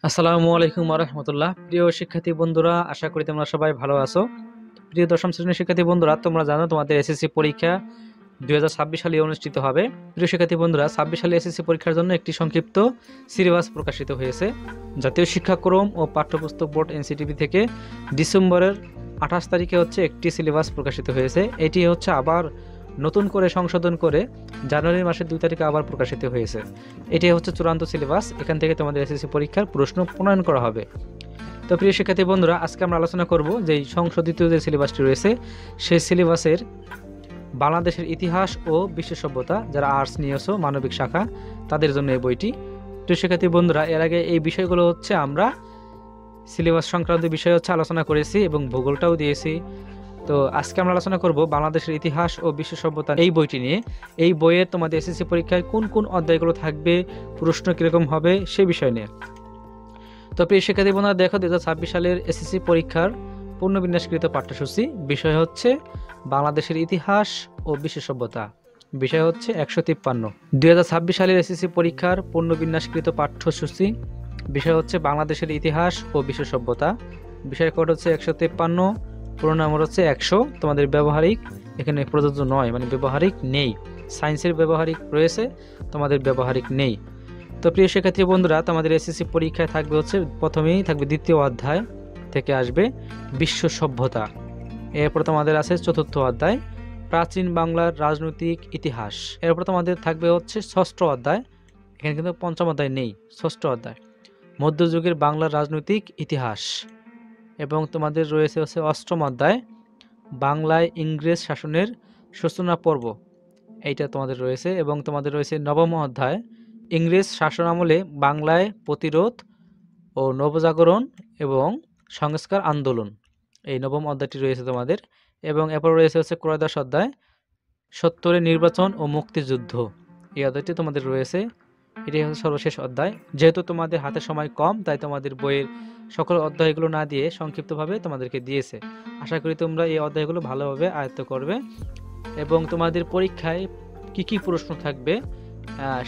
আসসালামু আলাইকুম ওয়া রাহমাতুল্লাহ। প্রিয় শিক্ষার্থী বন্ধুরা, আশা করি তোমরা সবাই ভালো আছো। প্রিয় দশম শ্রেণীর শিক্ষার্থী বন্ধুরা, তোমরা জানো তোমাদের এসএসসি পরীক্ষা 2026 সালে অনুষ্ঠিত হবে। প্রিয় শিক্ষার্থী বন্ধুরা, 26 সালে এসএসসি পরীক্ষার জন্য একটি সংক্ষিপ্ত সিলেবাস প্রকাশিত হয়েছে। জাতীয় শিক্ষাক্রম ও পাঠ্যপুস্তক বোর্ড এনসিটিবি থেকে ডিসেম্বরের 28 তারিখে একটি সিলেবাস প্রকাশিত হয়েছে। এটি আবার নতুন করে সংশোধন করে জানুয়ারি মাসের 2 তারিখে আবার প্রকাশিত হয়েছে। এটি চূড়ান্ত সিলেবাস। এখান থেকে তোমাদের এসএসসি পরীক্ষার প্রশ্ন প্রণয়ন করা হবে। তো প্রিয় শিক্ষার্থী বন্ধুরা, আজকে আমরা আলোচনা করব যে সংশোধিত যে সিলেবাসটি রয়েছে সেই সিলেবাসের বাংলাদেশের ইতিহাস ও বিশ্ব সভ্যতা, যারা আর্টস নিয়েছো মানবিক শাখা তাদের জন্য এই বইটি। প্রিয় শিক্ষার্থী বন্ধুরা, এর আগে এই বিষয়গুলো আমরা সিলেবাস সংক্রান্ত বিষয় আলোচনা করেছি এবং ভূগোলটাও দিয়েছি। তো আজকে আমরা আলোচনা করব বাংলাদেশের ইতিহাস ও বিশ্ব সভ্যতা এই বইটি নিয়ে। এই বইয়ে তোমাদের এসএসসি পরীক্ষায় কোন কোন অধ্যায়গুলো থাকবে, প্রশ্ন কিরকম হবে সে বিষয় নিয়ে। তো প্রিয় শিক্ষার্থী বন্ধুরা, দেখো 2026 সালের এসএসসি পরীক্ষার পুনর্বিন্যাসকৃত পাঠ্যসূচি। বিষয় বাংলাদেশের ইতিহাস ও বিশ্ব সভ্যতা। বিষয় 153। 2026 সালের এসএসসি পরীক্ষার পুনর্বিন্যাসকৃত পাঠ্যসূচি। বিষয় বাংলাদেশের ইতিহাস ও বিশ্ব সভ্যতা। বিষয় কোড 153। পুরো নাম্বার 100। তোমাদের ব্যবহারিক এখানে প্রযোজ্য নয়, মানে ব্যবহারিক নেই। সায়েন্সের ব্যবহারিক রয়েছে, তোমাদের ব্যবহারিক নেই। তো প্রিয় শিক্ষার্থী বন্ধুরা, তোমাদের এসএসসি পরীক্ষায় থাকবে প্রথমেই থাকবে দ্বিতীয় অধ্যায় থেকে আসবে বিশ্ব সভ্যতা। এরপর তোমাদের আছে চতুর্থ অধ্যায় প্রাচীন বাংলার রাজনৈতিক ইতিহাস। এরপর তোমাদের থাকবে ষষ্ঠ অধ্যায়। এখানে কিন্তু পঞ্চম অধ্যায় নেই, ষষ্ঠ অধ্যায় মধ্যযুগের বাংলার রাজনৈতিক ইতিহাস। এবং তোমাদের রয়েছে অষ্টম অধ্যায় বাংলায় ইংরেজ শাসনের সূচনা পর্ব, এইটা তোমাদের রয়েছে। এবং তোমাদের রয়েছে নবম অধ্যায় ইংরেজ শাসন আমলে বাংলায় প্রতিরোধ ও নবজাগরণ এবং সংস্কার আন্দোলন, এই নবম অধ্যায়টি রয়েছে তোমাদের। এবং এরপর রয়েছে ত্রয়োদশ অধ্যায় সত্তরের নির্বাচন ও মুক্তিযুদ্ধ, এই অধ্যায়টি তোমাদের রয়েছে। এটি সর্বশেষ অধ্যায়। যেহেতু তোমাদের হাতে সময় কম, তাই তোমাদের বইয়ের সকল অধ্যায়গুলো না দিয়ে সংক্ষিপ্তভাবে তোমাদেরকে দিয়েছে। আশা করি তোমরা এই অধ্যায়গুলো ভালোভাবে আয়ত্ত করবে। এবং তোমাদের পরীক্ষায় কি কি প্রশ্ন থাকবে,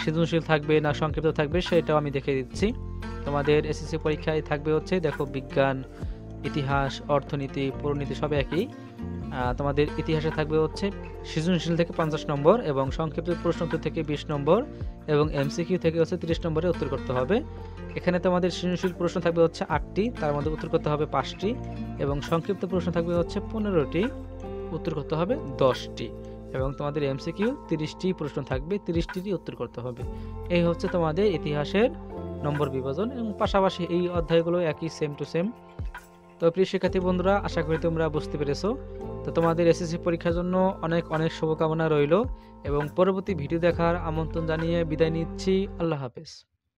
সৃজনশীল থাকবে না সংক্ষিপ্ত থাকবে, সেটাও আমি দেখে দিচ্ছি। তোমাদের এসএসসি পরীক্ষায় থাকবে দেখো বিজ্ঞান, ইতিহাস, অর্থনীতি, পরিনীতি সব একই। তোমাদের ইতিহাসে থাকবে সৃজনশীল থেকে 50 নম্বর এবং সংক্ষিপ্ত প্রশ্ন থেকে 20 নম্বর এবং এমসিকিউ থেকে 30 নম্বরে উত্তর করতে হবে। এখানে তোমাদের সৃজনশীল প্রশ্ন থাকবে 8টি, তার মধ্যে উত্তর করতে হবে 5টি এবং সংক্ষিপ্ত প্রশ্ন থাকবে 15টি, উত্তর করতে হবে 10টি এবং তোমাদের এমসিকিউ 30টি প্রশ্ন থাকবে, 30টি উত্তর করতে হবে। এই তোমাদের ইতিহাসের নম্বর বিভাজন এবং পাশাপাশি এই অধ্যায়গুলো একই, সেম টু সেম। তো প্রিয় শিক্ষার্থী বন্ধুরা, আশা করি তোমরা বুঝতে পেরেছো। তো তোমাদের এসএসসি পরীক্ষার জন্য অনেক অনেক শুভকামনা রইল এবং পরবর্তী ভিডিও দেখার আমন্ত্রণ জানিয়ে বিদায় নিচ্ছি। আল্লাহ হাফেজ।